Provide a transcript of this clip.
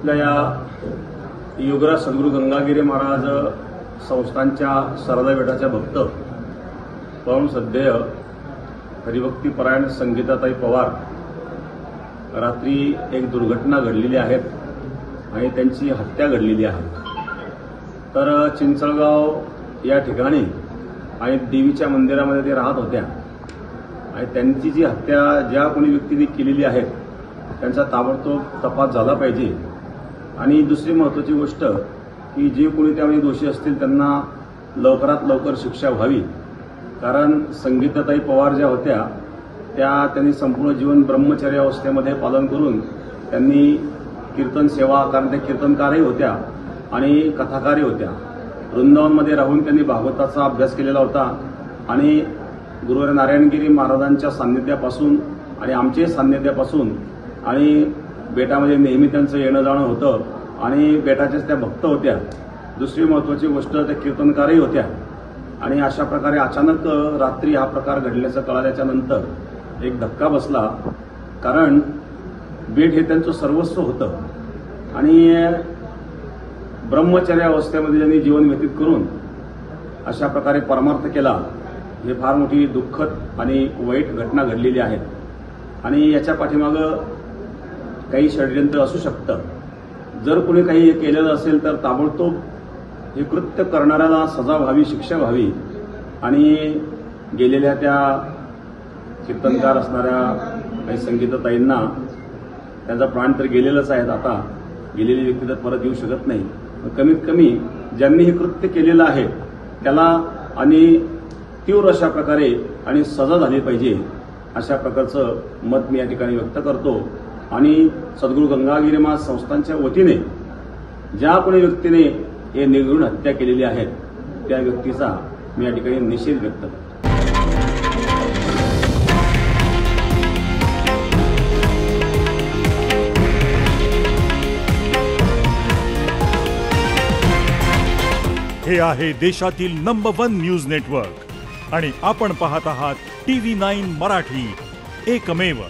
आपल्या या योगराज सद्गुरू गंगागिरी महाराज संस्थांच्या शारदा पीठाच्या भक्त परम श्रद्धेय हरिभक्तीपरायण संगीताताई पवार रात्री एक दुर्घटना घडलेली आहे आणि त्यांची हत्या घडलेली आहे। तर चिंचळगाव या ठिकाणी आणि देवीच्या मंदिरामध्ये ते राहत होत्या आणि त्यांची जी हत्या ज्या कोणी व्यक्तीने केलेली आहे त्यांचा ताबडतोब तपास झाला पाहिजे। आणि दुसरी महत्त्वाची गोष्ट की जे कोणी त्यामध्ये दोषी असतील त्यांना लवकरात लवकर शिक्षा व्हावी, कारण संगीताताई पवार ज्या होत्या त्यांनी संपूर्ण जीवन ब्रह्मचर्य अवस्थेमध्ये पालन करून त्यांनी कीर्तन सेवा, कारण त्या कीर्तनकारही होत्या आणि कथाकारही होत्या। वृंदावनमध्ये राहून त्यांनी भागवताचा अभ्यास केलेला होता आणि गुरुवार नारायणगिरी महाराजांच्या सान्निध्यापासून आणि आमचे सान्निध्यापासून आणि बेटामध्ये नेहमी त्यांचं येणं जाणं होतं आणि बेटाच्याच त्या भक्त होत्या। दुसरी महत्त्वाची गोष्ट त्या कीर्तनकारही होत्या आणि अशा प्रकारे अचानक रात्री हा प्रकार घडल्याचं कळाल्याच्या नंतर एक धक्का बसला, कारण बेट हे त्यांचं सर्वस्व होतं आणि ब्रह्मचर्य अवस्थेमध्ये त्यांनी जीवन व्यतीत करून अशा प्रकारे परमार्थ केला। हे फार मोठी दुःखद आणि वाईट घटना घडलेली आहे आणि याच्या पाठीमागं काही षडयंत्र असू शकतं। जर कोणी काही केलेलं असेल तर ताबडतोब हे कृत्य करणाऱ्याला सजा व्हावी, शिक्षा व्हावी आणि गेलेल्या त्या कीर्तनकार असणाऱ्या काही संगीतताईंना त्यांचा प्राण तर गेलेलंच आहे, आता गेलेली व्यक्ती तर परत येऊ शकत नाही। कमीत कमी ज्यांनी हे कृत्य केलेलं आहे त्याला आणि तीव्र अशा प्रकारे आणि सजा झाली पाहिजे, अशा प्रकारचं मत मी या ठिकाणी व्यक्त करतो। आणि सद्गुरू गंगागिरी महाराज संस्थांच्या वतीने ज्या कोणी व्यक्तीने हे निर्घृण हत्या केलेली आहे त्या व्यक्तीचा मी या ठिकाणी निषेध व्यक्त करतो। हे आहे देशातील नंबर 1 न्यूज नेटवर्क आणि आपण पाहत आहात TV9 मराठी, एकमेव।